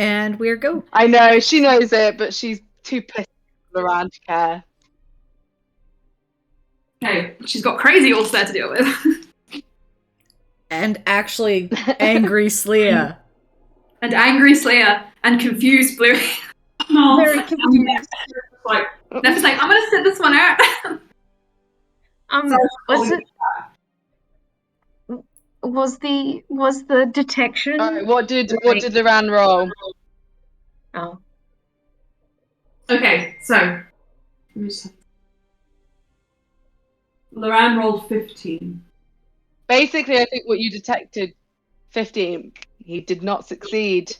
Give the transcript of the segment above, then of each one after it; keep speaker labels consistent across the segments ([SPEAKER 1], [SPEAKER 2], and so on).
[SPEAKER 1] And we're go.
[SPEAKER 2] I know, she knows it, but she's too pissed around to care.
[SPEAKER 3] Okay, she's got crazy Ulster to deal with.
[SPEAKER 1] And actually angry Slia.
[SPEAKER 3] And angry Slayer and confused Bluey. No,
[SPEAKER 4] Very confused.
[SPEAKER 3] like, Neph's like, I'm gonna sit this one out.
[SPEAKER 4] Was the detection?
[SPEAKER 2] Alright, what did Loran roll?
[SPEAKER 4] Oh.
[SPEAKER 3] Okay, so Loran rolled 15.
[SPEAKER 2] Basically, I think what you detected, 15. He did not succeed.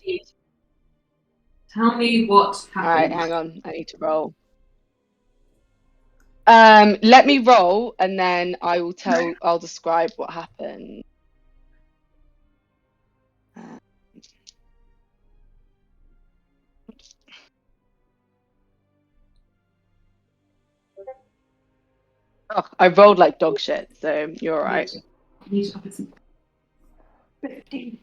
[SPEAKER 3] Tell me what happened.
[SPEAKER 2] Alright, hang on. I need to roll. Let me roll, and then I'll describe what happened. Oh, I rolled like dog shit, so you're alright.
[SPEAKER 3] I need to up it some 15.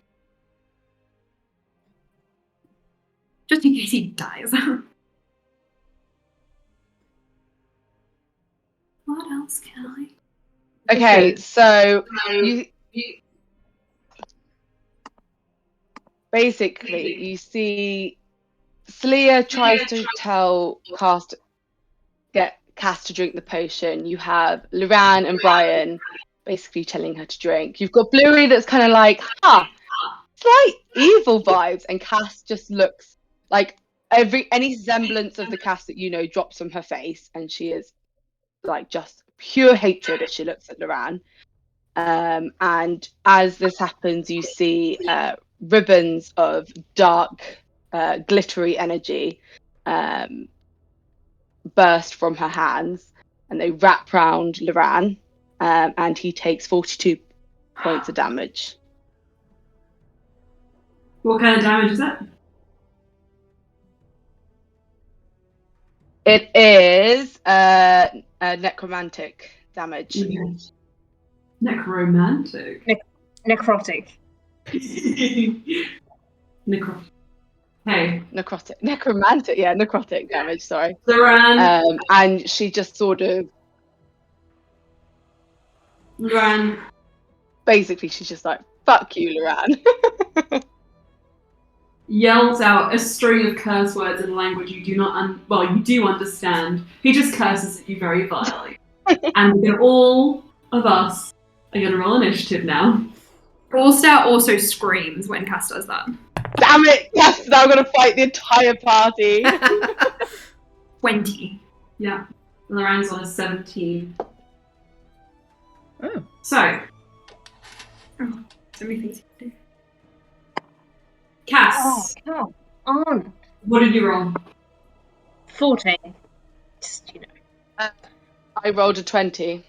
[SPEAKER 3] Just in case he dies. What else can I?
[SPEAKER 2] Okay, so you basically you see Slia tries to tell get Cass to drink the potion. You have Loran and Brian basically telling her to drink. You've got Bluey that's kind of like, slight evil vibes, and Cass just looks like any semblance of the Cass that you know drops from her face, and she is like just pure hatred as she looks at Loran. And as this happens, you see ribbons of dark, glittery energy burst from her hands, and they wrap round Loran, and he takes 42 points of damage.
[SPEAKER 3] What kind of damage is that?
[SPEAKER 2] It is necromantic damage.
[SPEAKER 3] Okay. Necromantic.
[SPEAKER 4] Necrotic.
[SPEAKER 3] Necrotic. Hey.
[SPEAKER 2] Necromantic, yeah, necrotic damage, sorry.
[SPEAKER 3] Loran.
[SPEAKER 2] And she just sort of...
[SPEAKER 3] Loran.
[SPEAKER 2] Basically, she's just like, fuck you, Loran.
[SPEAKER 3] Yells out a string of curse words in a language you do not you do understand. He just curses at you very vilely. And all of us are going to roll initiative now. Allstar also screams when Cass does that.
[SPEAKER 2] Damn it! Cass is now going to fight the entire party.
[SPEAKER 3] 20. Yeah. Loran's on a 17.
[SPEAKER 1] Oh.
[SPEAKER 3] So many things you can do. Cass.
[SPEAKER 4] Oh, come on.
[SPEAKER 3] What did you roll?
[SPEAKER 4] 14. Just,
[SPEAKER 2] I rolled a 20.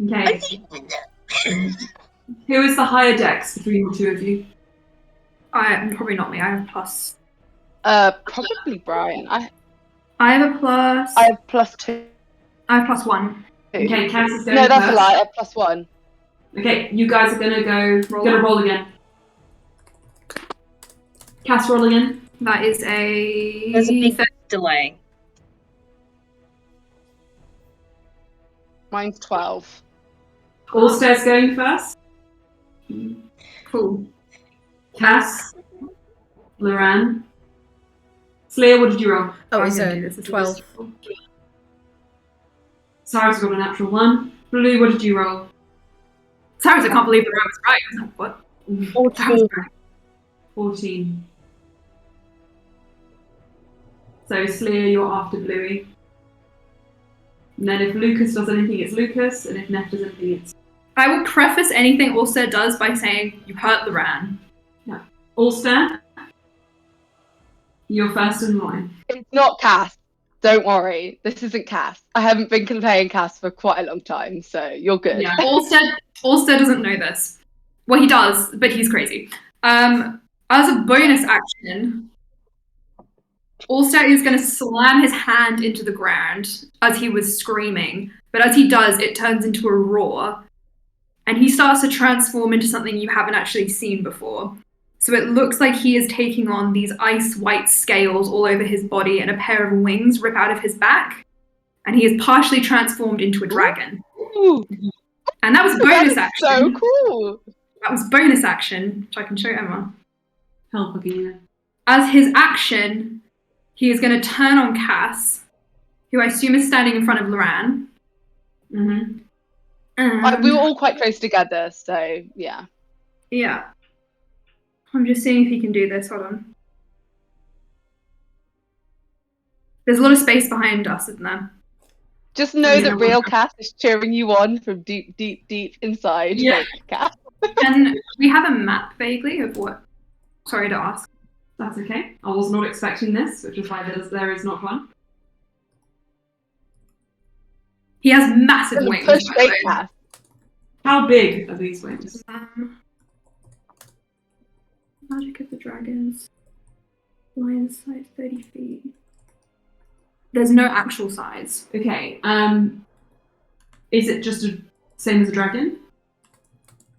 [SPEAKER 3] Okay. Who is the higher dex between the two of you? Probably not me. I have plus.
[SPEAKER 2] Probably Brian.
[SPEAKER 3] I have a plus.
[SPEAKER 2] I have +2.
[SPEAKER 3] I have +1. Okay, Cass is going
[SPEAKER 2] No, that's
[SPEAKER 3] first.
[SPEAKER 2] a lie. I have +1.
[SPEAKER 3] Okay, you guys are gonna roll again. Cass, roll again. That is a...
[SPEAKER 4] There's a big delay.
[SPEAKER 2] Mine's 12.
[SPEAKER 3] Allstar's going first. Cool. Cass. Loran. Slayer, what did you roll?
[SPEAKER 1] Oh, it's a 12.
[SPEAKER 3] Cyrus got a natural 1. Lily, what did you roll? Cyrus, I can't believe the round was right. I was like, what?
[SPEAKER 4] 14.
[SPEAKER 3] 14. So, Slayer, you're after Bluey. And then if Lucas does anything, it's Lucas, and if Neff does anything, it's... I will preface anything Ulster does by saying, you hurt Loran. Yeah. Ulster, you're first in line.
[SPEAKER 2] It's not Cass. Don't worry. This isn't Cass. I haven't been playing Cass for quite a long time, so you're good.
[SPEAKER 3] Yeah, Ulster doesn't know this. Well, he does, but he's crazy. As a bonus action, Ulster is going to slam his hand into the ground as he was screaming. But as he does, it turns into a roar. And he starts to transform into something you haven't actually seen before.
[SPEAKER 5] So it looks like he is taking on these ice white scales all over his body, and a pair of wings rip out of his back. And he is partially transformed into a dragon.
[SPEAKER 2] Ooh,
[SPEAKER 5] And that was
[SPEAKER 2] that
[SPEAKER 5] bonus
[SPEAKER 2] is
[SPEAKER 5] action.
[SPEAKER 2] so cool.
[SPEAKER 5] That was bonus action, which I can show Emma.
[SPEAKER 3] Hell fucking yeah.
[SPEAKER 5] As his action, he is going to turn on Cass, who I assume is standing in front of Loran.
[SPEAKER 3] Mm-hmm.
[SPEAKER 2] We were all quite close together, so yeah.
[SPEAKER 5] Yeah. I'm just seeing if he can do this. Hold on. There's a lot of space behind us, isn't there?
[SPEAKER 2] Just know that real Cass is cheering you on from deep, deep, deep inside.
[SPEAKER 3] Yeah.
[SPEAKER 2] Fake Cass.
[SPEAKER 5] And we have a map vaguely of what. Sorry to ask.
[SPEAKER 3] That's okay. I was not expecting this, which is why there is not one.
[SPEAKER 5] He has massive wings.
[SPEAKER 2] Push
[SPEAKER 5] by the
[SPEAKER 2] fake
[SPEAKER 5] way.
[SPEAKER 2] Cass.
[SPEAKER 3] How big are these wings?
[SPEAKER 5] Magic of the Dragons. Line of sight 30 feet. There's no actual size.
[SPEAKER 3] Okay. Is it just a same as a dragon?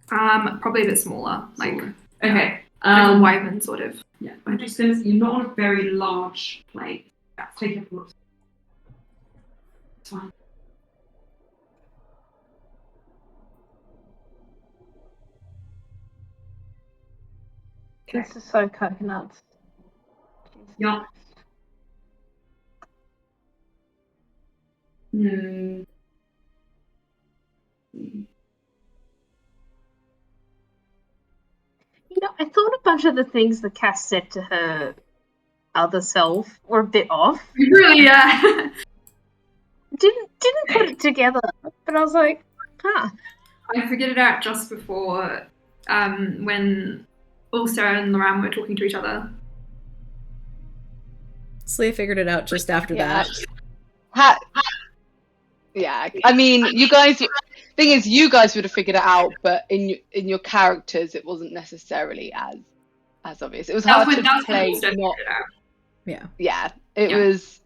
[SPEAKER 5] Probably a bit smaller, like
[SPEAKER 3] Okay.
[SPEAKER 5] like a wyvern sort of.
[SPEAKER 3] Yeah. I'm just gonna. You're not on a very large plate. Yeah, take it. It's fine.
[SPEAKER 4] This is so coconuts.
[SPEAKER 3] Yeah. Hmm.
[SPEAKER 4] You know, I thought a bunch of the things that Cass said to her other self were a bit off.
[SPEAKER 5] Really, yeah.
[SPEAKER 4] Didn't put it together, but I was like, huh.
[SPEAKER 5] I figured it out just before when Ulster and Loran were talking to each other.
[SPEAKER 1] Slee figured it out just after that.
[SPEAKER 2] Yeah, I mean, you guys. Thing is, you guys would have figured it out, but in your characters, it wasn't necessarily as obvious. It was hard to play.
[SPEAKER 5] Ulster figured
[SPEAKER 2] Not,
[SPEAKER 5] it out.
[SPEAKER 1] Yeah.
[SPEAKER 2] it was.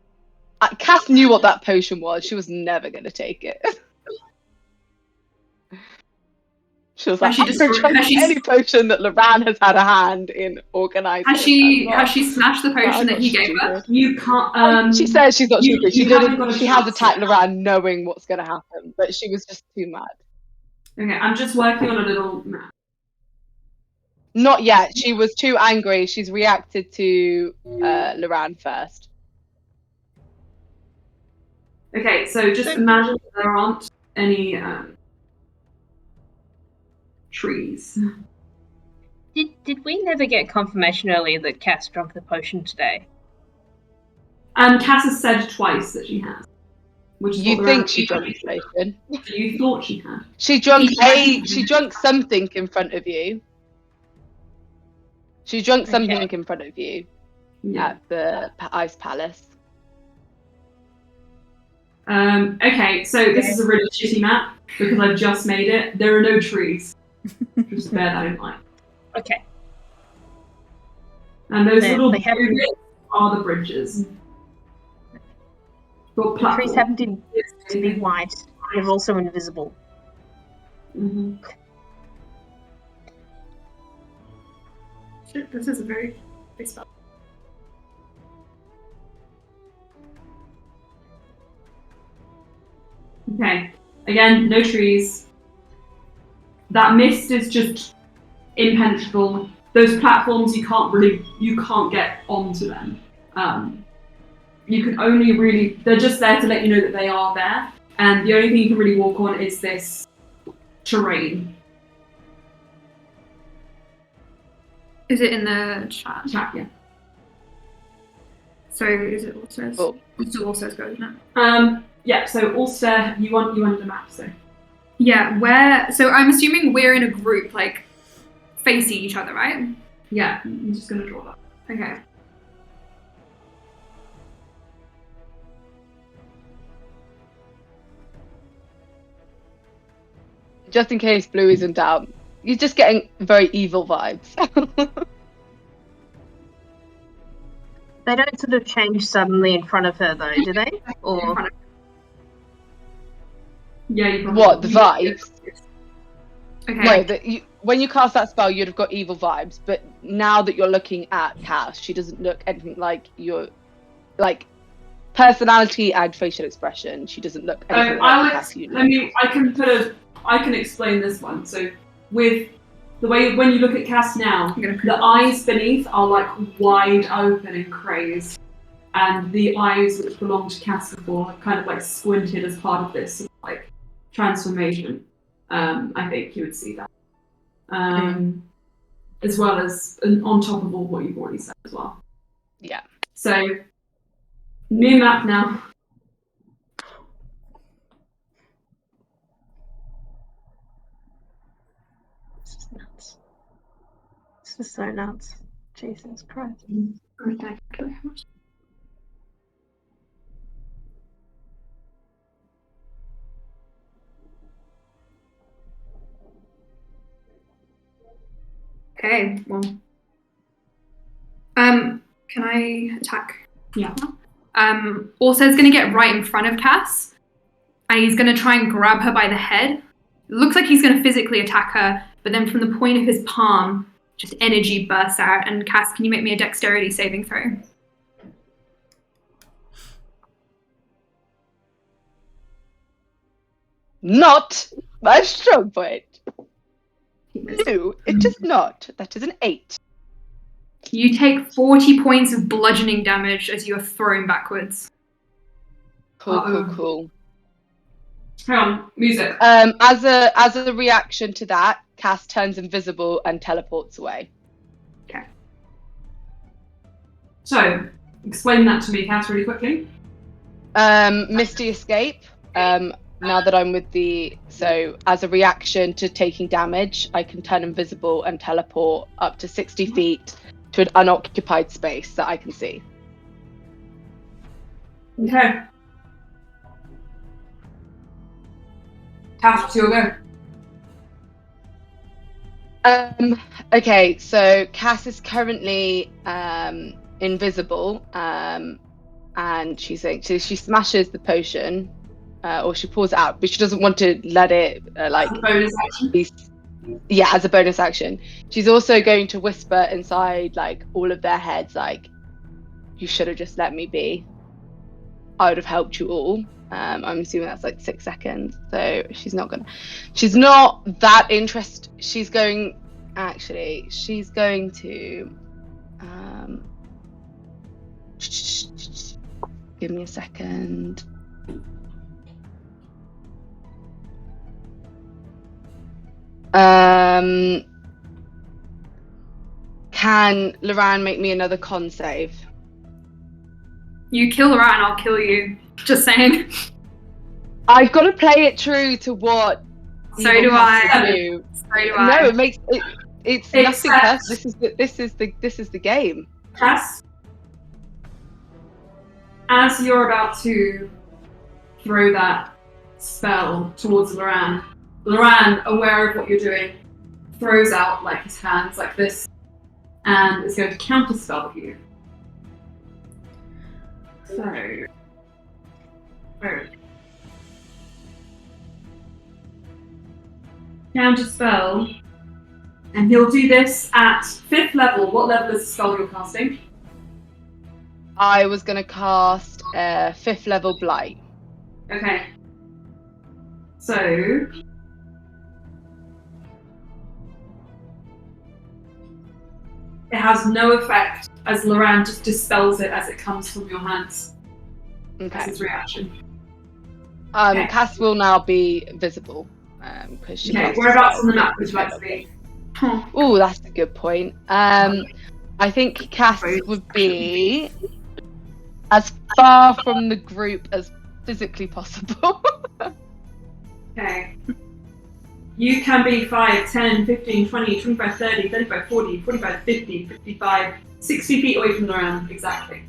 [SPEAKER 2] Cass knew what that potion was. She was never going to take it. She was like,
[SPEAKER 5] Has she
[SPEAKER 2] "I'm going to try any potion that Loran has had a hand in organising."
[SPEAKER 5] Has she smashed the potion that he gave her?
[SPEAKER 3] You can't.
[SPEAKER 2] She says she's not stupid. She
[SPEAKER 3] haven't got
[SPEAKER 2] didn't.
[SPEAKER 3] a
[SPEAKER 2] She has
[SPEAKER 3] chance
[SPEAKER 2] attacked
[SPEAKER 3] yet.
[SPEAKER 2] Loran knowing what's going to happen, but she was just too mad.
[SPEAKER 3] Okay, I'm just working on a little map.
[SPEAKER 2] Not yet. She was too angry. She's reacted to Loran first.
[SPEAKER 3] Okay, so just imagine that there aren't any trees.
[SPEAKER 4] Did we never get confirmation earlier that Cass drank the potion today?
[SPEAKER 3] Cass has said twice that she has. Which is
[SPEAKER 2] You
[SPEAKER 3] what
[SPEAKER 2] think
[SPEAKER 3] Loran-
[SPEAKER 2] she drank the potion?
[SPEAKER 3] You thought she had.
[SPEAKER 2] She drunk something in front of you. She drunk something in front of you
[SPEAKER 3] Yeah.
[SPEAKER 2] at the Ice Palace.
[SPEAKER 3] Okay, so this is a really shitty map because I've just made it. There are no trees. Just bear that in mind.
[SPEAKER 4] Okay.
[SPEAKER 3] And those
[SPEAKER 4] They-
[SPEAKER 3] little
[SPEAKER 4] they haven't-
[SPEAKER 3] blue bits are the bridges. Or
[SPEAKER 4] The trees
[SPEAKER 3] platforms.
[SPEAKER 4] happen to be white. They're also invisible.
[SPEAKER 3] Mhm.
[SPEAKER 5] Shit, this is a very big spell.
[SPEAKER 3] Okay. Again, no trees. That mist is just impenetrable. Those platforms you can't get onto them. You can only really, they're just there to let you know that they are there, and the only thing you can really walk on is this terrain.
[SPEAKER 5] Is it in the chat?
[SPEAKER 3] Chat, yeah.
[SPEAKER 5] So is it Ulster's?
[SPEAKER 2] Oh.
[SPEAKER 5] It's Ulster's go, isn't it?
[SPEAKER 3] Yeah, so Ulster, you want the map, so.
[SPEAKER 5] Yeah, where? So I'm assuming we're in a group, like facing each other, right?
[SPEAKER 3] Yeah, I'm just gonna draw that.
[SPEAKER 5] Okay.
[SPEAKER 2] Just in case Blue is in doubt. You're just getting very evil vibes.
[SPEAKER 4] They don't sort of change suddenly in front of her, though, do they? Or
[SPEAKER 3] Yeah, you probably
[SPEAKER 2] What, the vibes?
[SPEAKER 5] Okay.
[SPEAKER 2] No, that you. when you cast that spell, you'd have got evil vibes. But now that you're looking at Cass, she doesn't look anything like your, like, personality and facial expression. She doesn't look anything like Cass.
[SPEAKER 3] I can explain this one. So with the way when you look at Cass now, the eyes beneath are like wide open and crazed, and the eyes which belong to Cass before have kind of like squinted as part of this like transformation. I think you would see that. As well as on top of all what you've already said as well.
[SPEAKER 2] Yeah.
[SPEAKER 3] So, new map now.
[SPEAKER 4] This is nuts. This is so nuts. Jesus Christ.
[SPEAKER 5] Okay, well. Can I attack?
[SPEAKER 3] Yeah.
[SPEAKER 5] Orsa's gonna get right in front of Cass, and he's gonna try and grab her by the head. It looks like he's gonna physically attack her, but then from the point of his palm, just energy bursts out. And Cass, can you make me a dexterity saving throw?
[SPEAKER 2] Not my strong point. No, it is not. That is an 8.
[SPEAKER 5] You take 40 points of bludgeoning damage as you are thrown backwards.
[SPEAKER 2] Cool.
[SPEAKER 3] Hang on, music.
[SPEAKER 2] As a reaction to that, Cass turns invisible and teleports away.
[SPEAKER 5] Okay.
[SPEAKER 3] So, explain that to me, Cass, really quickly.
[SPEAKER 2] Misty Escape. Now that I'm with so as a reaction to taking damage, I can turn invisible and teleport up to 60 feet to an unoccupied space that I can see.
[SPEAKER 3] Okay. Cass, what's your go?
[SPEAKER 2] Okay, so Cass is currently invisible, and she smashes the potion, or she pulls it out, but she doesn't want to let it
[SPEAKER 3] As a bonus action.
[SPEAKER 2] as a bonus action. She's also going to whisper inside like all of their heads, like, "You should have just let me be. I would have helped you all." I'm assuming that's like 6 seconds. So she's not that interested. She's going to give me a second. Can Loran make me another con save?
[SPEAKER 5] You kill Loran, I'll kill you. Just saying.
[SPEAKER 2] I've got to play it true to what.
[SPEAKER 5] So do I.
[SPEAKER 2] Do.
[SPEAKER 5] So do I.
[SPEAKER 2] No, it makes it. It's nothing personal. This is the game.
[SPEAKER 3] Cass, as you're about to throw that spell towards Loran, aware of what you're doing, throws out like his hands like this, and is going to counterspell you. So, counterspell, and he'll do this at 5th level. What level is the spell you're casting?
[SPEAKER 2] I was going to cast 5th level Blight.
[SPEAKER 3] Okay. So, it has no effect as Loran just dispels it as it comes from your hands.
[SPEAKER 2] Okay.
[SPEAKER 3] That's his reaction.
[SPEAKER 2] Okay. Cass will now be visible. Because she.
[SPEAKER 3] Okay, whereabouts on the map would you like to be?
[SPEAKER 2] Oh, that's a good point. I think Cass would be as far from the group as physically possible.
[SPEAKER 3] Okay. You can be 5, 10, 15, 20, 25, 30, 35, 40, 45, 50, 55, 60 feet away from Loran, exactly.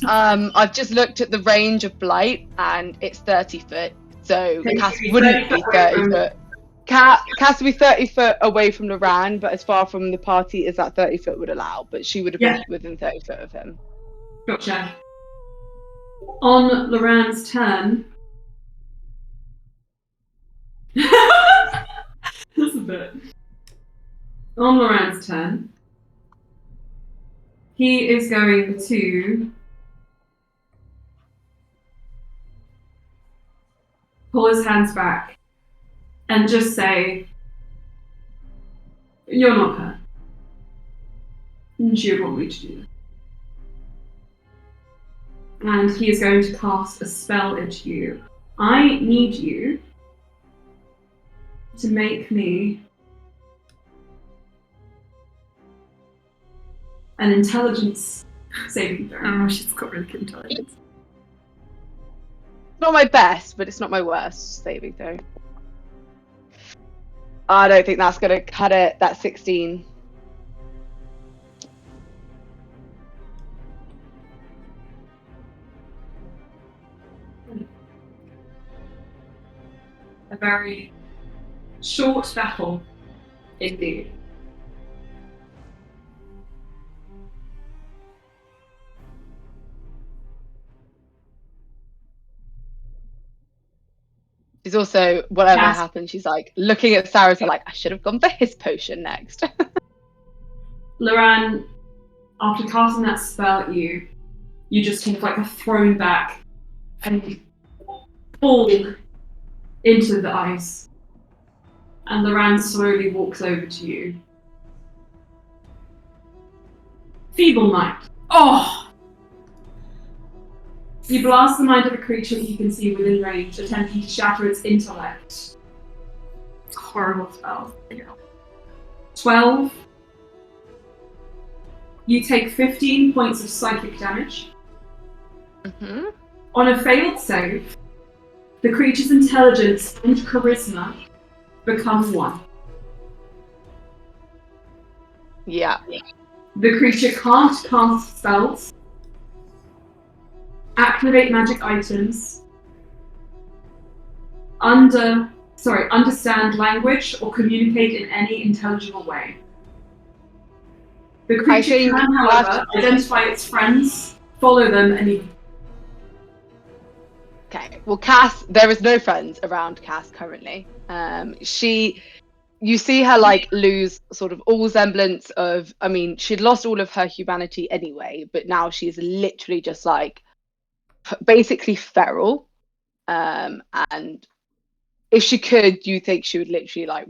[SPEAKER 2] I've just looked at the range of Blight and it's 30 foot, so Cass wouldn't be 30 foot. Cass would be 30 foot away from Loran, but as far from the party as that 30 foot would allow, but she would have been within 30 foot of him.
[SPEAKER 3] Gotcha. On Loran's turn. This is but on Loran's turn, he is going to pull his hands back and just say, "You're not hurt." And she would want me to do that. And he is going to cast a spell into you. I need you to make me an intelligence saving throw.
[SPEAKER 5] Oh, she's got really good intelligence.
[SPEAKER 2] Not my best, but it's not my worst saving throw. I don't think that's going to cut it. That's 16.
[SPEAKER 3] A very short battle, indeed.
[SPEAKER 2] She's also, whatever
[SPEAKER 3] Yes.
[SPEAKER 2] happens, she's like looking at Sarah, like, I should have gone for his potion next.
[SPEAKER 3] Loran, after casting that spell at you, you just kind of like are thrown back and fall into the ice. And Loran slowly walks over to you. Feeble Knight.
[SPEAKER 5] Oh!
[SPEAKER 3] You blast the mind of a creature that you can see within range, attempting to shatter its intellect.
[SPEAKER 5] Horrible spell.
[SPEAKER 3] 12. You take 15 points of psychic damage.
[SPEAKER 2] Mm-hmm.
[SPEAKER 3] On a failed save, the creature's intelligence and charisma become 1.
[SPEAKER 2] Yeah.
[SPEAKER 3] The creature can't cast spells, activate magic items, understand language, or communicate in any intelligible way. The creature
[SPEAKER 2] think
[SPEAKER 3] can, however, identify its friends, follow them, and even...
[SPEAKER 2] Okay. Well, Cass, there is no friends around Cass currently. You see her like lose sort of all semblance of, I mean, she'd lost all of her humanity anyway, but now she's literally just like basically feral. And if she could, you think she would literally like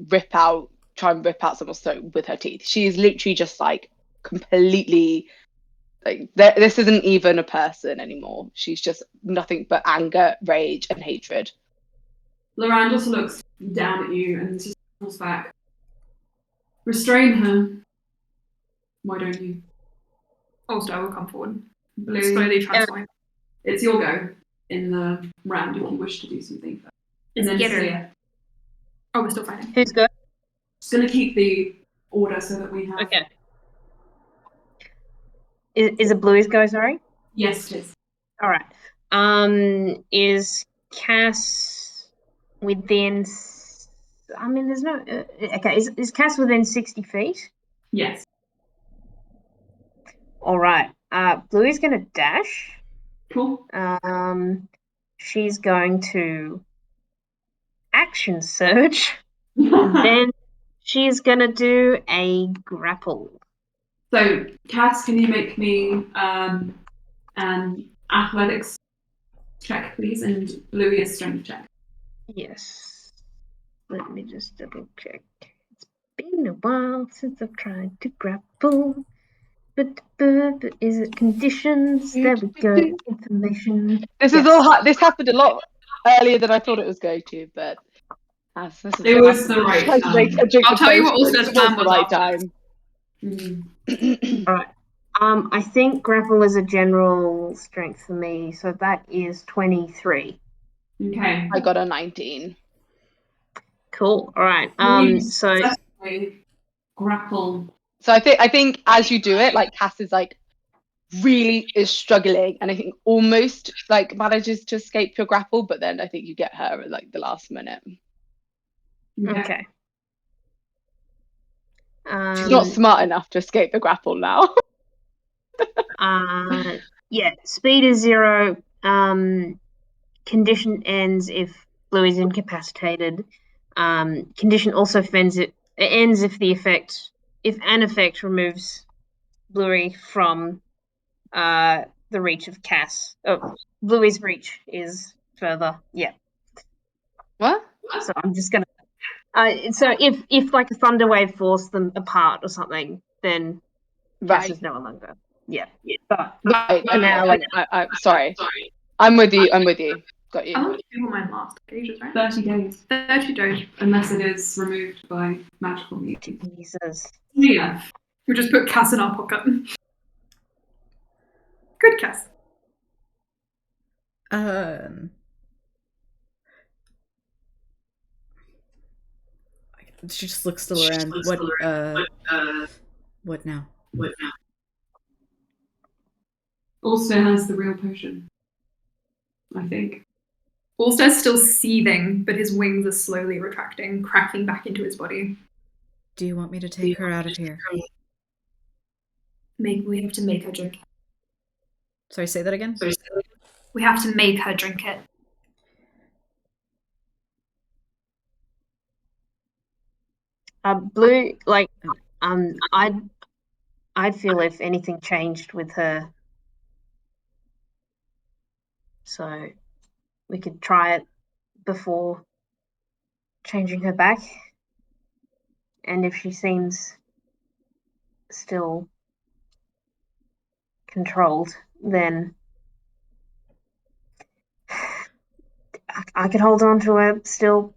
[SPEAKER 2] try and rip out someone's throat with her teeth. She is literally just like completely like, this isn't even a person anymore. She's just nothing but anger, rage, and hatred.
[SPEAKER 3] Loran just looks down at you and just pulls back. Restrain her. Why don't you?
[SPEAKER 5] Also, I will come forward.
[SPEAKER 3] Blue,
[SPEAKER 5] Slowly transform.
[SPEAKER 3] it's your go in the round if you wish to do something. And then
[SPEAKER 5] Get her.
[SPEAKER 3] Slayer.
[SPEAKER 5] Oh, we're still fighting.
[SPEAKER 4] Who's good?
[SPEAKER 3] Just going to keep the order so that we have...
[SPEAKER 4] Okay. Is it Bluey's go, sorry?
[SPEAKER 3] Yes, it is.
[SPEAKER 4] All right. Is Cass within... I mean, there's no... okay, is Cass within 60 feet?
[SPEAKER 3] Yes.
[SPEAKER 4] All right. Bluey's going to dash.
[SPEAKER 3] Cool.
[SPEAKER 4] She's going to action surge. And then she's going to do a grapple.
[SPEAKER 3] So, Cass, can you make me an athletics check, please, and Louis a strength check?
[SPEAKER 4] Yes. Let me just double check. It's been a while since I've tried to grapple. But is it conditions? There we go. Information.
[SPEAKER 2] This is all. This happened a lot earlier than I thought it was going to, but
[SPEAKER 3] it was the right time.
[SPEAKER 5] I'll tell you what Ulster's plan was
[SPEAKER 2] the right
[SPEAKER 5] after.
[SPEAKER 2] time.
[SPEAKER 3] Mm-hmm.
[SPEAKER 4] All right. I think grapple is a general strength for me, so that is 23.
[SPEAKER 3] Okay.
[SPEAKER 2] I got a 19.
[SPEAKER 4] Cool. All right.
[SPEAKER 3] You
[SPEAKER 4] So
[SPEAKER 3] successfully grapple.
[SPEAKER 2] So I think as you do it, like Cass is like really is struggling, and I think almost like manages to escape your grapple, but then I think you get her at like the last minute.
[SPEAKER 4] okay.
[SPEAKER 2] She's not smart enough to escape the grapple now.
[SPEAKER 4] Yeah. Speed is 0. Condition ends if Blue is incapacitated. Condition also It ends if an effect removes Bluey from the reach of Cass. Oh, Bluey's reach is further. Yeah.
[SPEAKER 2] What?
[SPEAKER 4] So I'm just gonna. So if like a thunder wave forced them apart or something, then Cass is no longer. Yeah. But
[SPEAKER 2] Right.
[SPEAKER 4] for now, like,
[SPEAKER 2] sorry. I'm with you. Got you.
[SPEAKER 5] How long do people mind last? Ages, right?
[SPEAKER 3] 30 days.
[SPEAKER 5] 30 days.
[SPEAKER 3] Unless it is removed by magical means.
[SPEAKER 4] Jesus.
[SPEAKER 3] Yeah.
[SPEAKER 5] We'll just put Cass in our pocket. Good Cass.
[SPEAKER 1] She just looks still around. What now?
[SPEAKER 3] Also has the real potion, I think.
[SPEAKER 5] Ulster's still seething, but his wings are slowly retracting, cracking back into his body.
[SPEAKER 1] Do you want me to take her out of here?
[SPEAKER 5] We have to make her drink it.
[SPEAKER 1] Sorry, say that again?
[SPEAKER 5] We have to make her drink it.
[SPEAKER 4] Blue, like, I'd feel if anything changed with her. So we could try it before changing her back. And if she seems still controlled, then I could hold on to her still.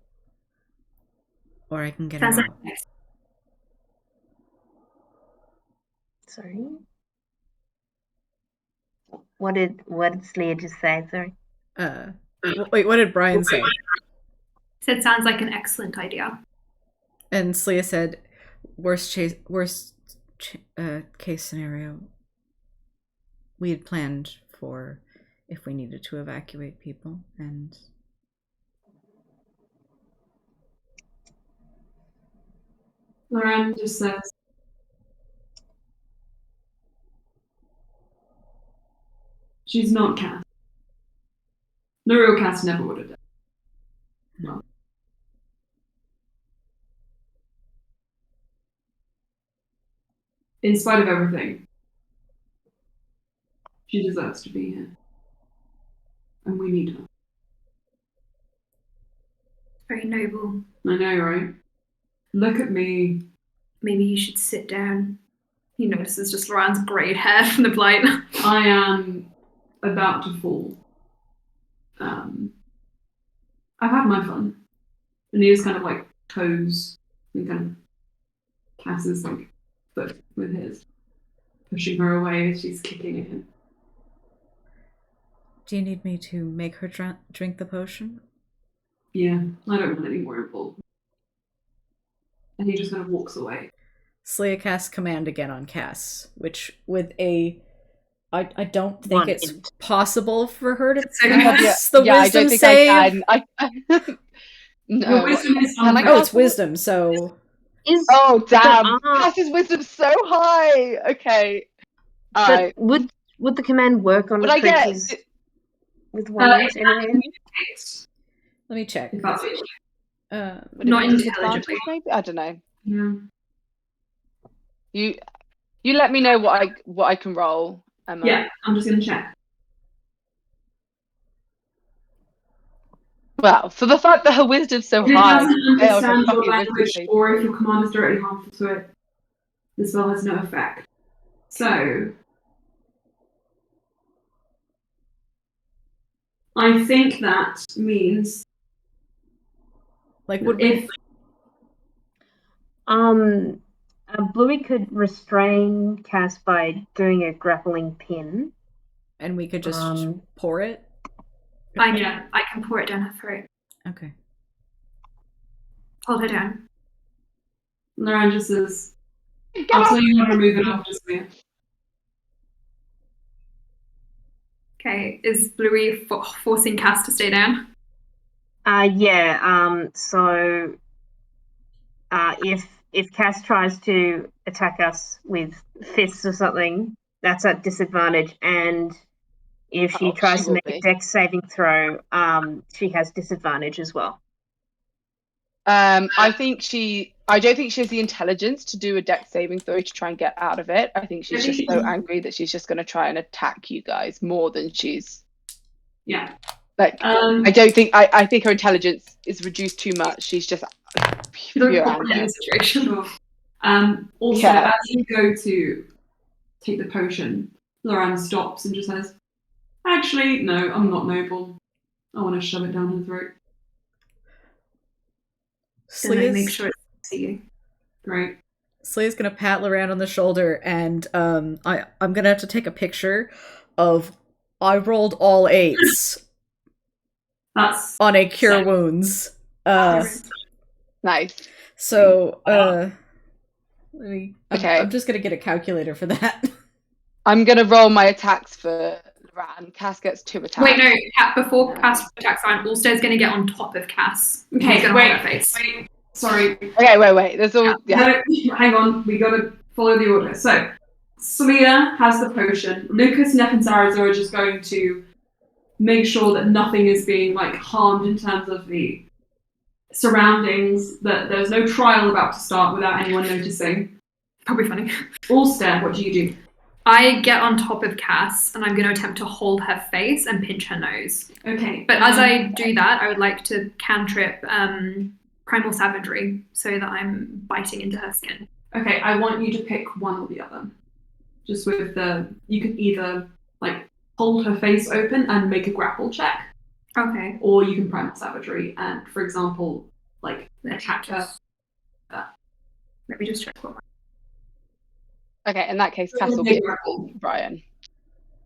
[SPEAKER 1] Or I can get her out.
[SPEAKER 4] Sorry. What did Slia just say? Sorry.
[SPEAKER 1] Wait, what did Brian say?
[SPEAKER 5] Said sounds like an excellent idea.
[SPEAKER 1] And Slia said, worst case scenario. We had planned for if we needed to evacuate people, and
[SPEAKER 3] Loran just says, she's not Cass. The real Cass never would have done. No. In spite of everything, she deserves to be here. And we need her.
[SPEAKER 5] Very noble.
[SPEAKER 3] I know, right? Look at me.
[SPEAKER 5] Maybe you should sit down. He notices just Loran's greyed hair from the blight.
[SPEAKER 3] I am about to fall. I've had my fun. And he just kind of like toes and kind of Cass's like foot with his, pushing her away as she's kicking at him.
[SPEAKER 1] Do you need me to make her drink the potion?
[SPEAKER 3] Yeah, I don't want any more involvement. And he just kind of walks away.
[SPEAKER 1] Slia casts command again on Cass, which with a... I don't think it's possible for her to pass the wisdom save.
[SPEAKER 2] I no.
[SPEAKER 3] Wisdom is
[SPEAKER 1] it's wisdom, so...
[SPEAKER 2] Oh, damn. Cass's wisdom's so high. Okay.
[SPEAKER 4] But would the command work on the creatures with wands anyway?
[SPEAKER 1] Let me check.
[SPEAKER 3] Not
[SPEAKER 2] intelligently. Maybe? I don't know.
[SPEAKER 3] Yeah.
[SPEAKER 2] You let me know what I can roll, Emma.
[SPEAKER 3] Yeah, I'm just gonna check.
[SPEAKER 2] Well, for the fact that her wisdom's so
[SPEAKER 3] If it
[SPEAKER 2] high,
[SPEAKER 3] doesn't understand your
[SPEAKER 2] wisdom
[SPEAKER 3] language,
[SPEAKER 2] save.
[SPEAKER 3] or if your command is directly harmful to it, the spell has no effect. So, I think that means
[SPEAKER 1] like
[SPEAKER 3] if
[SPEAKER 4] Bluey could restrain Cass by doing a grappling pin,
[SPEAKER 1] and we could just pour it.
[SPEAKER 5] I can pour it down her throat.
[SPEAKER 1] Okay.
[SPEAKER 5] Hold her down.
[SPEAKER 3] Loran just says, "I'll tell you when to remove it after Slia."
[SPEAKER 5] Okay, is Bluey forcing Cass to stay down?
[SPEAKER 4] Yeah. So, if Cass tries to attack us with fists or something, that's at disadvantage, and if she tries to make a dex saving throw, she has disadvantage as well.
[SPEAKER 2] I think I don't think she has the intelligence to do a dex saving throw to try and get out of it. I think she's just so angry that she's just going to try and attack you guys more than she's.
[SPEAKER 3] Yeah.
[SPEAKER 2] Like, I don't think. I think her intelligence is reduced too much. She's just pure anger.
[SPEAKER 3] Situation. Also, as you go to take the potion, Loran stops and just says, "Actually, no, I'm not noble. I want to shove it down her throat."
[SPEAKER 5] Make sure it's you.
[SPEAKER 3] Great.
[SPEAKER 1] Slay's gonna pat Loran on the shoulder, and I'm gonna have to take a picture of I rolled all 8s
[SPEAKER 3] That's
[SPEAKER 1] on a cure wounds.
[SPEAKER 2] Nice.
[SPEAKER 1] So I'm just gonna get a calculator for that.
[SPEAKER 2] I'm gonna roll my attacks for Loran. Cass gets 2 attacks.
[SPEAKER 5] Wait, no. Before Cass attacks Ryan, Ulster's going to get on top of Cass.
[SPEAKER 3] Okay, wait. Sorry.
[SPEAKER 2] Okay, wait. There's all. Yeah.
[SPEAKER 3] Hang on. We gotta follow the order. So, Celia has the potion. Lucas, Neff, and Zaraz are just going to make sure that nothing is being harmed in terms of the surroundings. That there's no trial about to start without anyone noticing.
[SPEAKER 5] Probably funny.
[SPEAKER 3] Ulster, what do you do?
[SPEAKER 5] I get on top of Cass, and I'm going to attempt to hold her face and pinch her nose.
[SPEAKER 3] Okay.
[SPEAKER 5] But as I do that, I would like to cantrip Primal Savagery so that I'm biting into her skin.
[SPEAKER 3] Okay, I want you to pick one or the other. Just with you can either hold her face open and make a grapple check.
[SPEAKER 5] Okay.
[SPEAKER 3] Or you can Primal Savagery and, for example, attack her.
[SPEAKER 5] Let me just check what.
[SPEAKER 2] Okay, in that case, Cass will be Brian.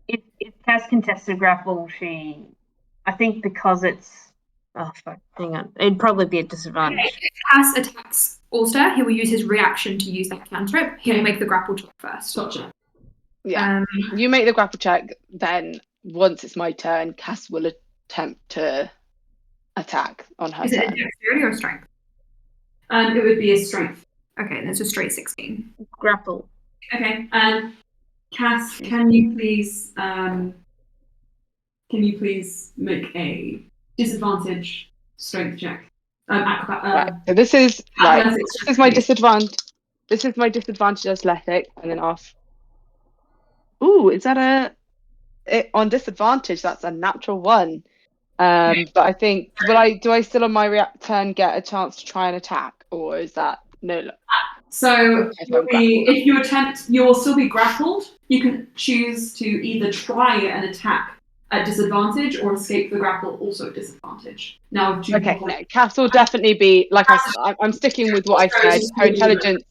[SPEAKER 4] If Cass contested grapple, I think because it's. Oh, fuck, hang on. It'd probably be a disadvantage.
[SPEAKER 5] Okay. If Cass attacks Ulster, he will use his reaction to use that cantrip. He will make the grapple check first.
[SPEAKER 3] Gotcha.
[SPEAKER 2] Yeah. You make the grapple check, then once it's my turn, Cass will attempt to attack on her turn.
[SPEAKER 5] Is it a dexterity or a strength?
[SPEAKER 3] It would be a strength.
[SPEAKER 5] Okay, that's a straight 16.
[SPEAKER 4] Grapple.
[SPEAKER 3] Okay, Cass, can you please make a disadvantage strength check?
[SPEAKER 2] Right. So this is my disadvantage. This is my disadvantage athletic, and then off. Ooh, is that on disadvantage? That's a natural 1. But I think do I still on my turn get a chance to try and attack, or is that no?
[SPEAKER 3] So if you attempt, you'll still be grappled. You can choose to either try and attack at disadvantage or escape the grapple also at disadvantage. Now,
[SPEAKER 2] no, Cass will definitely be I'm sticking with what I said. Her intelligence.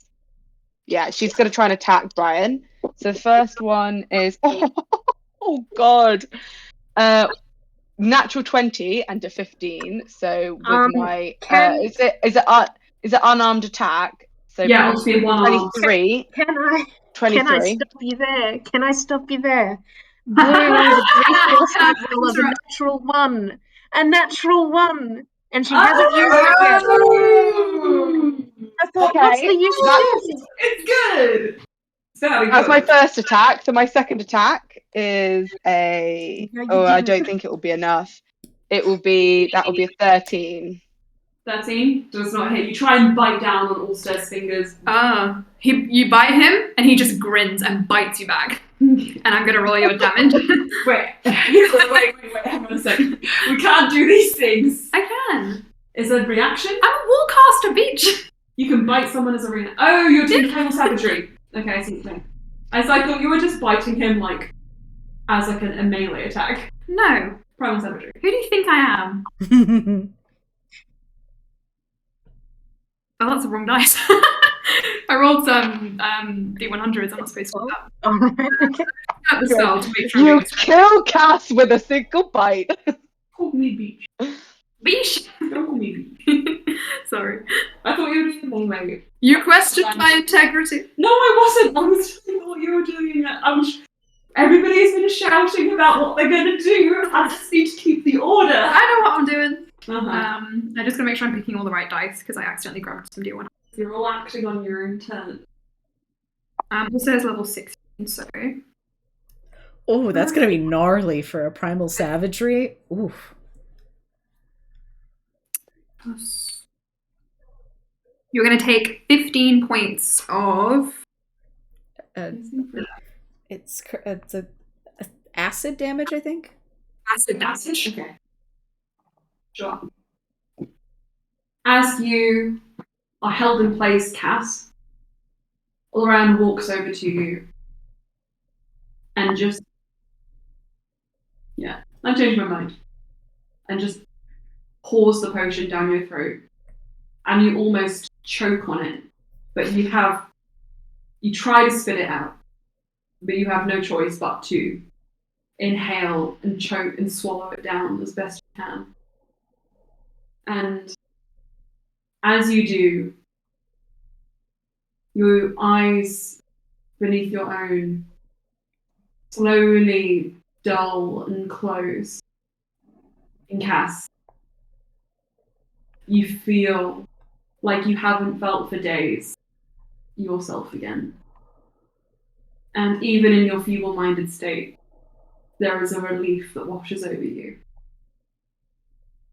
[SPEAKER 2] Yeah, she's going to try and attack Brian. So the first one is oh god, natural 20 and a 15. So with my is it unarmed attack? So
[SPEAKER 3] yeah, it'll be
[SPEAKER 2] 23.
[SPEAKER 4] Can I
[SPEAKER 2] 23.
[SPEAKER 4] Can I stop you there? Blue is a force roll of a natural 1, and she hasn't used it yet. I thought, what's the use of this?
[SPEAKER 3] It's good.
[SPEAKER 2] That's my first attack. So my second attack is I don't think it will be enough. That will be a 13.
[SPEAKER 3] 13 does not hit. You try and bite down on Ulster's fingers.
[SPEAKER 5] You bite him, and he just grins and bites you back. And I'm gonna roll your damage.
[SPEAKER 3] wait, hang on a second. We can't do these things.
[SPEAKER 5] I can.
[SPEAKER 3] Is it a reaction?
[SPEAKER 5] I'm a warcaster, bitch.
[SPEAKER 3] You can bite someone as a reaction. Oh, you're doing Primal Savagery. Okay, I see what you're saying. I thought you were just biting him as a melee attack.
[SPEAKER 5] No.
[SPEAKER 3] Primal Savagery.
[SPEAKER 5] Who do you think I am? Oh, that's the wrong dice. I rolled some D100s. I'm not supposed to do that.
[SPEAKER 2] You kill Cass with a single bite.
[SPEAKER 3] Call me Beach.
[SPEAKER 5] Beach?
[SPEAKER 3] Don't call me Beach.
[SPEAKER 5] Sorry.
[SPEAKER 3] I thought you were doing the melee.
[SPEAKER 5] You questioned my integrity.
[SPEAKER 3] No, I wasn't. I was doing what you were doing. Everybody's been shouting about what they're going to do. I just need to keep the order.
[SPEAKER 5] I know what I'm doing.
[SPEAKER 3] Uh-huh.
[SPEAKER 5] I'm just going to make sure I'm picking all the right dice because I accidentally grabbed some D100.
[SPEAKER 3] You're all acting on your own turn.
[SPEAKER 5] Also has level 16, so...
[SPEAKER 1] Oh, that's going to be gnarly for a Primal Savagery. Oof.
[SPEAKER 5] You're going to take 15 points of...
[SPEAKER 1] It's a acid damage, I think.
[SPEAKER 5] Acid damage.
[SPEAKER 3] Okay. Sure. As you are held in place, Cass, Loran walks over to you and just... Yeah, I changed my mind. And just pours the potion down your throat. And you almost choke on it. But you try to spit it out. But you have no choice but to inhale and choke and swallow it down as best you can. And as you do, your eyes beneath your own slowly dull and close. In Cass, you feel like you haven't felt for days yourself again. And even in your feeble-minded state, there is a relief that washes over you.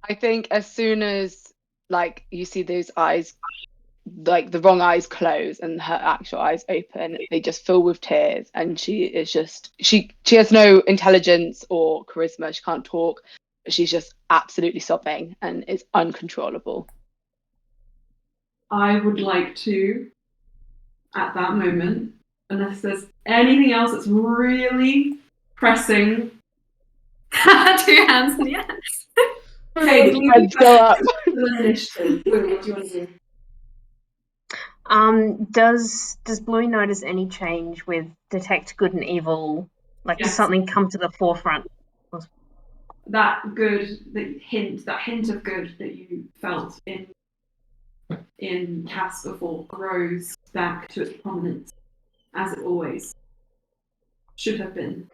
[SPEAKER 2] I think as soon as you see those eyes, the wrong eyes close and her actual eyes open, they just fill with tears, and she is just she has no intelligence or charisma. She can't talk, but she's just absolutely sobbing and is uncontrollable.
[SPEAKER 3] I would like to, at that moment, unless there's anything else that's really pressing.
[SPEAKER 5] 2 hands in the air.
[SPEAKER 3] Okay,
[SPEAKER 2] Let's go up.
[SPEAKER 3] Initiative. What do you want to do?
[SPEAKER 4] Does Bluey notice any change with detect good and evil? Does
[SPEAKER 3] Yes.
[SPEAKER 4] something come to the forefront?
[SPEAKER 3] That hint of good that you felt in Cass before grows back to its prominence, as it always should have been.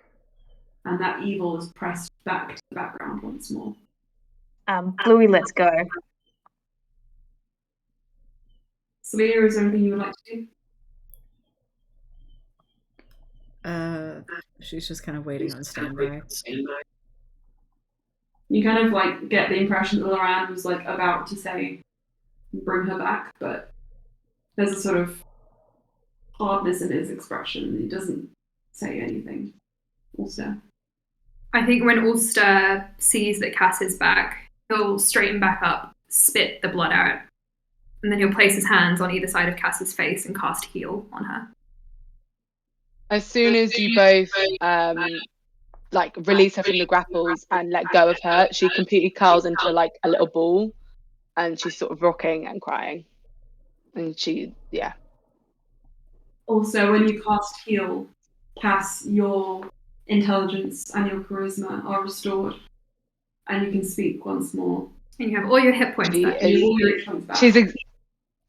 [SPEAKER 3] And that evil is pressed back to the background once more.
[SPEAKER 4] Bluey, let's go.
[SPEAKER 3] Celia, is there anything you would like to do?
[SPEAKER 1] She's just kind of waiting on standby.
[SPEAKER 3] You kind of get the impression that Loran was about to say, bring her back, but there's a sort of hardness in his expression. He doesn't say anything. Ulster.
[SPEAKER 5] I think when Ulster sees that Cass is back, he'll straighten back up, spit the blood out, and then he'll place his hands on either side of Cass's face and cast Heal on her.
[SPEAKER 2] As soon as you both release her from the grapples and let go of her, she completely curls into a little ball, and she's sort of rocking and crying. And
[SPEAKER 3] Also, when you cast Heal, Cass, your intelligence and your charisma are restored, and you can speak once more.
[SPEAKER 5] And you have all your hit points back.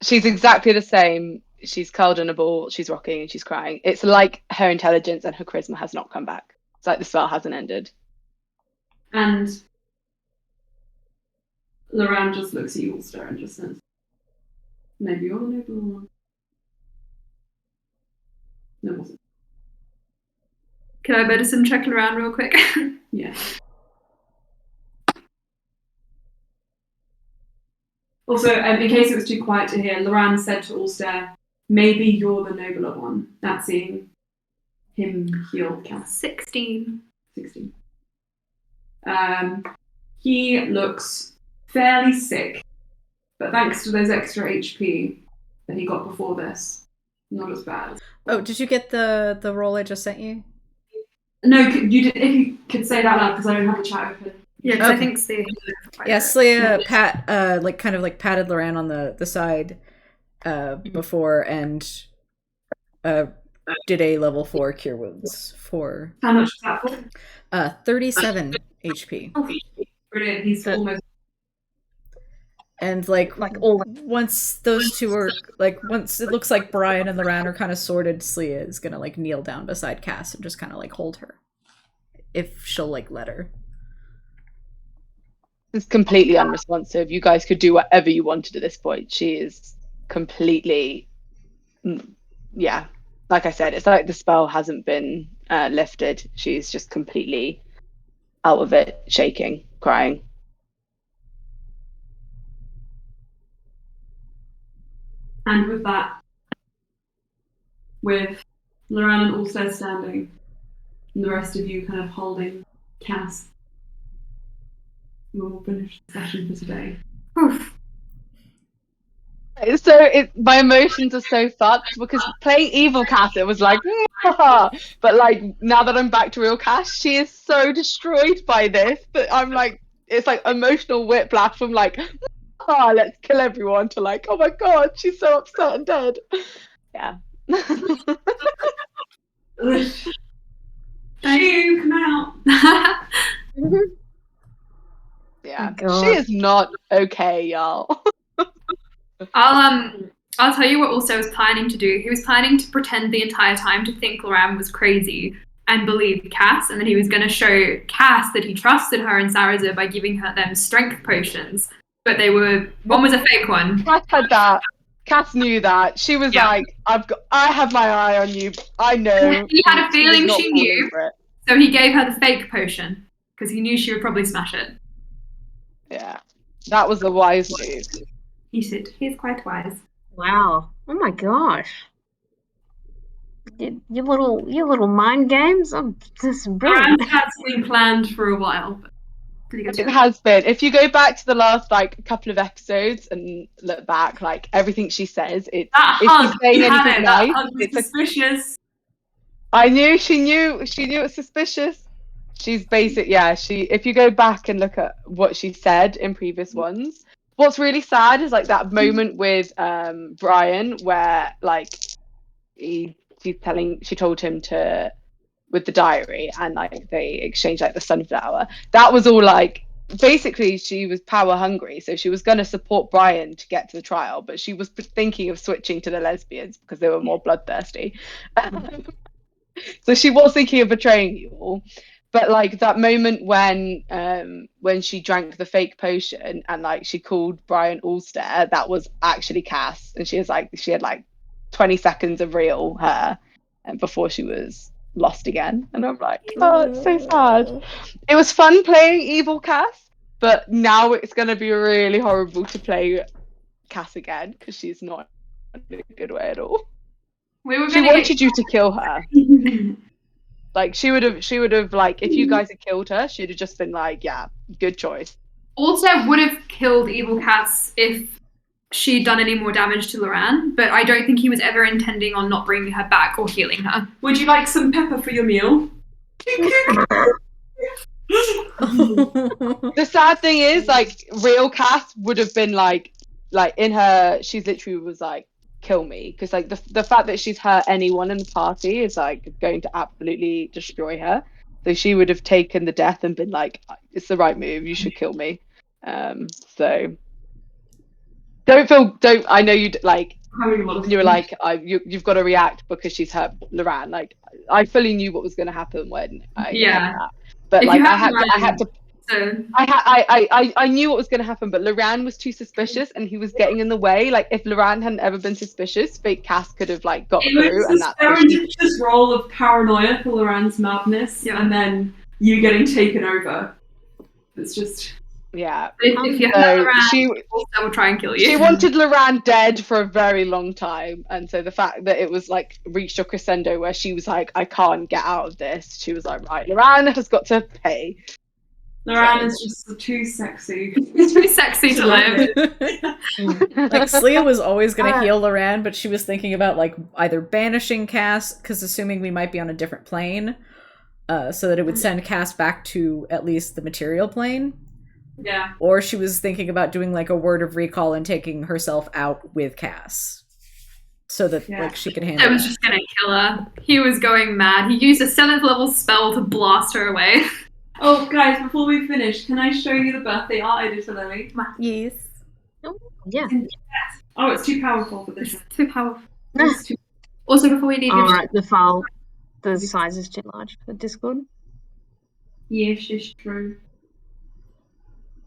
[SPEAKER 2] She's exactly the same. She's curled in a ball, she's rocking, and she's crying. It's like her intelligence and her charisma has not come back. It's like the spell hasn't ended.
[SPEAKER 3] And Loran just looks at you, Ulster, and just says, maybe you're the noble one. No, it wasn't.
[SPEAKER 5] Can I medicine check Loran real quick?
[SPEAKER 3] Yeah. Also, in case it was too quiet to hear, Loran said to Ulster, maybe you're the nobler one. That's seeing him heal Cass.
[SPEAKER 5] 16.
[SPEAKER 3] He looks fairly sick, but thanks to those extra HP that he got before this, not as bad.
[SPEAKER 1] Oh, did you get the roll I just sent you?
[SPEAKER 3] No, you did. If you could say that loud, because I don't have the chat open.
[SPEAKER 5] Yeah, because I think Celia.
[SPEAKER 1] Yeah, Celia patted Loran on the side before and did a level 4 cure wounds for.
[SPEAKER 3] How much is that for?
[SPEAKER 1] 37 HP.
[SPEAKER 3] Oh, brilliant. He's almost.
[SPEAKER 1] And once those two are once it looks like Brian and Loran are kind of sorted, Celia is gonna kneel down beside Cass and just kind of hold her, if she'll let her.
[SPEAKER 2] It's completely unresponsive. You guys could do whatever you wanted at this point. She is completely, like I said, it's like the spell hasn't been lifted. She's just completely out of it, shaking, crying.
[SPEAKER 3] And with that, with Loran and also standing, and the rest of you kind of holding Cass, we'll finish the session for today.
[SPEAKER 5] Oof.
[SPEAKER 2] My emotions are so fucked because playing evil Cass, it was like, but like now that I'm back to real Cass, she is so destroyed by this that I'm like, it's like emotional whiplash from like, let's kill everyone to like, oh my god, she's so upset and dead. Yeah.
[SPEAKER 3] Shoo, come out.
[SPEAKER 2] Yeah.
[SPEAKER 4] God.
[SPEAKER 2] She is not okay, y'all.
[SPEAKER 5] I'll tell you what also was planning to do. He was planning to pretend the entire time to think Loran was crazy and believe Cass, and then he was going to show Cass that he trusted her and Sarazer by giving her them strength potions. But one was a fake one.
[SPEAKER 2] Cass had that. Cass knew that. She was like, I have my eye on you. I know.
[SPEAKER 5] He had a feeling
[SPEAKER 2] not
[SPEAKER 5] she
[SPEAKER 2] falling
[SPEAKER 5] knew,
[SPEAKER 2] for it.
[SPEAKER 5] so he gave her the fake potion because he knew she would probably smash it.
[SPEAKER 2] Yeah. That was a wise move.
[SPEAKER 5] He's quite wise.
[SPEAKER 4] Wow. Oh my gosh. Your little mind games. This is brilliant.
[SPEAKER 3] And that's been planned for a while. But
[SPEAKER 5] Pretty good.
[SPEAKER 2] It has been. If you go back to the last like couple of episodes and look back, like everything she says, it's
[SPEAKER 3] that
[SPEAKER 2] if
[SPEAKER 3] hug,
[SPEAKER 2] she's saying
[SPEAKER 3] you had
[SPEAKER 2] anything
[SPEAKER 3] it. That
[SPEAKER 2] nice,
[SPEAKER 3] hug was
[SPEAKER 2] it's a,
[SPEAKER 3] suspicious.
[SPEAKER 2] I knew she knew it's suspicious. She's basic, yeah. If you go back and look at what she said in previous ones, what's really sad is like that moment with Brian where like she told him to with the diary and like they exchanged like the sunflower. That was all like basically she was power hungry, so she was going to support Brian to get to the trial, but she was thinking of switching to the lesbians because they were more bloodthirsty. So she was thinking of betraying you all. But like that moment when she drank the fake potion and like she called Brian Allstare, that was actually Cass, and she had like 20 seconds of real her and before she was lost again. And I'm like, oh, it's so sad. It was fun playing evil Cass, but now it's going to be really horrible to play Cass again because she's not in a good way at all. She wanted you to kill her. Like she would have like if you guys had killed her, she'd have just been like, yeah, good choice.
[SPEAKER 5] Also would have killed Evil Cass if she'd done any more damage to Loran, but I don't think he was ever intending on not bringing her back or healing her.
[SPEAKER 3] Would you like some pepper for your meal?
[SPEAKER 2] The sad thing is, like, real Cass would have been like in her, she's literally was like, kill me, because like the fact that she's hurt anyone in the party is like going to absolutely destroy her. So she would have taken the death and been like, it's the right move, you should kill me. So don't I know you like you were like you've got to react because she's hurt Loran. Like I fully knew what was going to happen when I said that. But like I knew what was going to happen, but Loran was too suspicious and he was getting in the way. Like if Loran hadn't ever been suspicious, fake Cass could have like got through.
[SPEAKER 3] And that's serendipitous role of paranoia for Loran's madness, and then you getting taken over. It's just
[SPEAKER 5] If you have Loran, she will try and kill you.
[SPEAKER 2] She wanted Loran dead for a very long time, and so the fact that it was like reached a crescendo where she was like, I can't get out of this. She was like, right, Loran has got to pay.
[SPEAKER 3] Loran is just too sexy.
[SPEAKER 5] It's too sexy to live.
[SPEAKER 1] Like Slia was always going to heal Loran, but she was thinking about like either banishing Cass, because assuming we might be on a different plane, so that it would send Cass back to at least the material plane.
[SPEAKER 3] Yeah.
[SPEAKER 1] Or she was thinking about doing like a word of recall and taking herself out with Cass, so that like she could handle it.
[SPEAKER 5] I was just gonna kill her. He was going mad. He used a 7th level spell to blast her away.
[SPEAKER 3] Oh, guys, before we finish, can I show you the birthday art I did for Lily?
[SPEAKER 1] Yes.
[SPEAKER 4] Oh, yeah.
[SPEAKER 3] Oh, it's too powerful for this.
[SPEAKER 5] It's too powerful. Also, before we leave,
[SPEAKER 4] Alright, the size is too large for Discord.
[SPEAKER 3] Yes, it's true.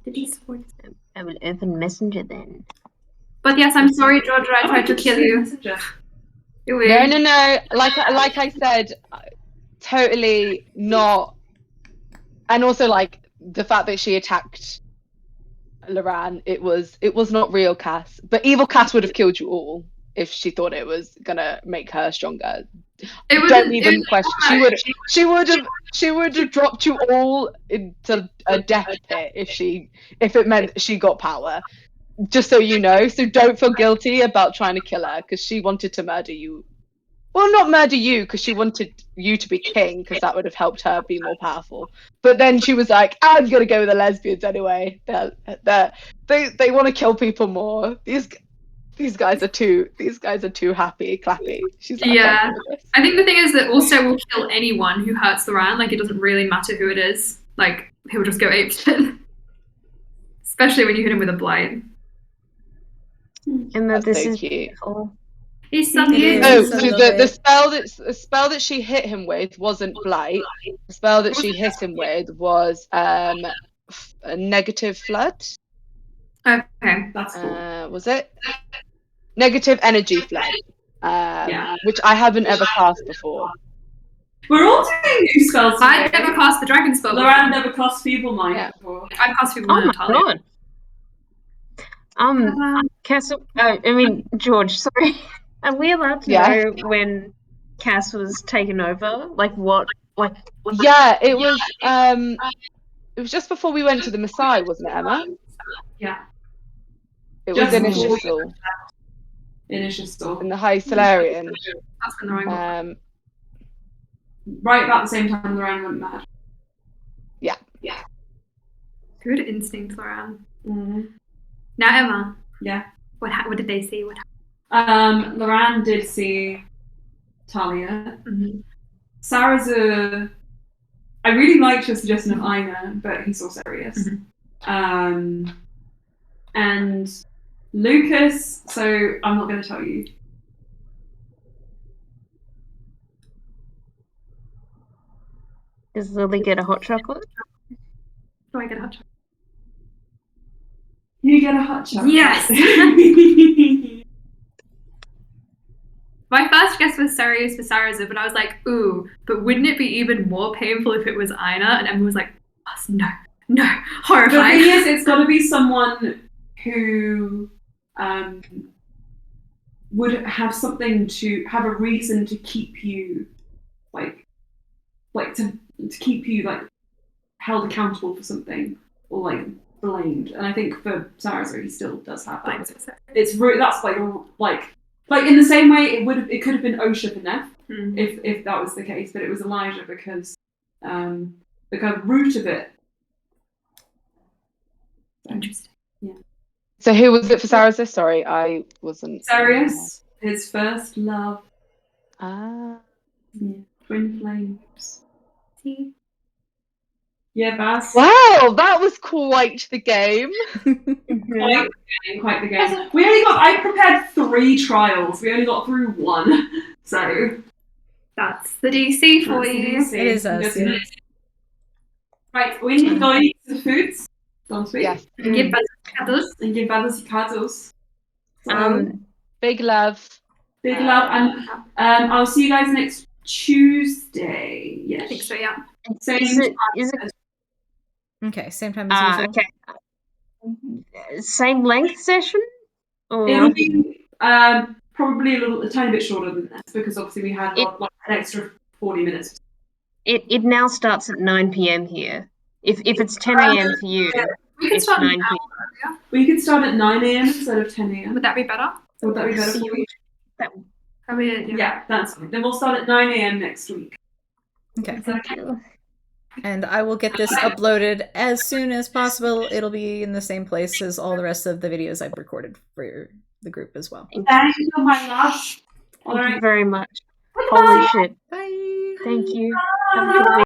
[SPEAKER 5] Did you support?
[SPEAKER 4] I will open Messenger then.
[SPEAKER 5] But yes, I'm sorry, Georgia. I tried to kill you.
[SPEAKER 2] No. Like I said, totally not. And also, like the fact that she attacked Loran, it was not real Cass. But evil Cass would have killed you all. if she thought it was gonna make her stronger.
[SPEAKER 5] It was
[SPEAKER 2] Don't even question.
[SPEAKER 5] hard.
[SPEAKER 2] She would have dropped you all into a death pit if it meant she got power. Just so you know. So don't feel guilty about trying to kill her because she wanted to murder you. Well, not murder you because she wanted you to be king because that would have helped her be more powerful. But then she was like, "I'm gonna go with the lesbians anyway. They want to kill people more. These guys are too happy, clappy." She's like,
[SPEAKER 5] Yeah.
[SPEAKER 2] "I'm with this."
[SPEAKER 5] I think the thing is that also will kill anyone who hurts Loran. Like, it doesn't really matter who it is. Like, he'll just go apeshit. Especially when you hit him with a blight.
[SPEAKER 4] And that
[SPEAKER 2] That's
[SPEAKER 4] this
[SPEAKER 2] so
[SPEAKER 4] is
[SPEAKER 2] cute.
[SPEAKER 4] beautiful.
[SPEAKER 5] He's so
[SPEAKER 1] It
[SPEAKER 5] cute.
[SPEAKER 1] is.
[SPEAKER 2] Oh,
[SPEAKER 1] I
[SPEAKER 2] so
[SPEAKER 1] love
[SPEAKER 2] the spell that she hit him with wasn't blight. The spell that she hit him with was a negative flood.
[SPEAKER 5] Okay.
[SPEAKER 3] That's cool.
[SPEAKER 2] Was it negative energy flood?
[SPEAKER 3] Yeah.
[SPEAKER 2] Which I haven't ever cast before.
[SPEAKER 3] We're all doing new spells today.
[SPEAKER 5] I've never cast the dragon spell before.
[SPEAKER 3] Loran never cast Feeble Mind
[SPEAKER 2] Yeah.
[SPEAKER 3] before.
[SPEAKER 5] I've cast people
[SPEAKER 4] Oh
[SPEAKER 5] on
[SPEAKER 4] my
[SPEAKER 5] Talia.
[SPEAKER 4] god. Castle. George. Sorry. Are we allowed to
[SPEAKER 2] Yeah.
[SPEAKER 4] know when Cass was taken over? Like what? Like
[SPEAKER 2] Yeah, it was just before we went to the Maasai, wasn't it, Emma?
[SPEAKER 3] Yeah.
[SPEAKER 2] It was
[SPEAKER 3] Just
[SPEAKER 2] in
[SPEAKER 3] before we-
[SPEAKER 2] Ishistal,
[SPEAKER 3] In Ishistal.
[SPEAKER 2] in the High Solarian.
[SPEAKER 5] That's been the right one.
[SPEAKER 3] Right about the same time Loran went mad.
[SPEAKER 5] Good instinct, Loran.
[SPEAKER 3] Mm-hmm.
[SPEAKER 5] Now, Emma.
[SPEAKER 3] Yeah.
[SPEAKER 5] What did they see? What happened?
[SPEAKER 3] Loran did see Talia.
[SPEAKER 5] Mm-hmm.
[SPEAKER 3] Sarazu, I really liked your suggestion of Aina, but he saw Sirius. And Lucas, so I'm not going to tell you.
[SPEAKER 4] does Lily get a hot chocolate?
[SPEAKER 5] Do I get a hot chocolate?
[SPEAKER 3] You get a hot chocolate.
[SPEAKER 5] Yes! My first guess was Sirius for Sarazu, but I was like, ooh, but wouldn't it be even more painful if it was Aina? And Emma was like, oh, no,
[SPEAKER 3] The
[SPEAKER 5] horrifying.
[SPEAKER 3] thing is, it's got to be someone who would have something to have a reason to keep you, like to keep you like held accountable for something or like blamed. And I think for Sarazu, he still does have that. It's that's like in the same way it could have been Osha for Neff if that was the case, but it was Elijah because the kind of root of it.
[SPEAKER 5] Interesting.
[SPEAKER 2] So who was it for Sarazu? Sorry, I wasn't.
[SPEAKER 3] Sirius, his first love.
[SPEAKER 2] Ah.
[SPEAKER 3] Yeah. Twin flames.
[SPEAKER 5] See?
[SPEAKER 3] Yeah, Baz.
[SPEAKER 2] Wow, that was quite the game.
[SPEAKER 3] Quite the game. I prepared 3 trials. We only got through 1. So
[SPEAKER 5] That's the DC for
[SPEAKER 3] that's the
[SPEAKER 5] you.
[SPEAKER 3] DC.
[SPEAKER 1] It is us,
[SPEAKER 3] Just
[SPEAKER 1] yeah.
[SPEAKER 3] nice. Right, we need to go eat the foods, don't we?
[SPEAKER 2] Yes.
[SPEAKER 5] Give us cuddles.
[SPEAKER 3] And give Baz cuddles. So,
[SPEAKER 2] Big love.
[SPEAKER 3] big love, and I'll see you guys next Tuesday. Yes.
[SPEAKER 5] I think so, yeah.
[SPEAKER 3] Same
[SPEAKER 4] Is it-
[SPEAKER 3] time
[SPEAKER 4] is it-
[SPEAKER 3] as-
[SPEAKER 1] Okay, same time as usual.
[SPEAKER 4] Okay. Same length session? Or
[SPEAKER 3] It'll be probably a tiny bit shorter than this because obviously we had like an extra 40 minutes.
[SPEAKER 4] it now starts at 9 p.m. here. If it's 10 a.m. for you,
[SPEAKER 5] We could
[SPEAKER 4] it's
[SPEAKER 5] start
[SPEAKER 4] 9
[SPEAKER 5] an
[SPEAKER 4] p.m.
[SPEAKER 5] hour earlier.
[SPEAKER 3] We could start at 9 a.m. instead of 10 a.m.
[SPEAKER 5] Would that be better?
[SPEAKER 3] Would that be better for you?
[SPEAKER 5] I mean,
[SPEAKER 3] Yeah, that's fine. Then we'll start at 9 a.m. next week.
[SPEAKER 1] Okay.
[SPEAKER 3] Is that okay?
[SPEAKER 1] And I will get this uploaded as soon as possible. It'll be in the same place as all the rest of the videos I've recorded for the group as well.
[SPEAKER 3] Thank you, my love. All
[SPEAKER 4] Thank you
[SPEAKER 3] right.
[SPEAKER 4] very much. Holy shit.
[SPEAKER 1] Bye!
[SPEAKER 4] Thank you. Have a good week.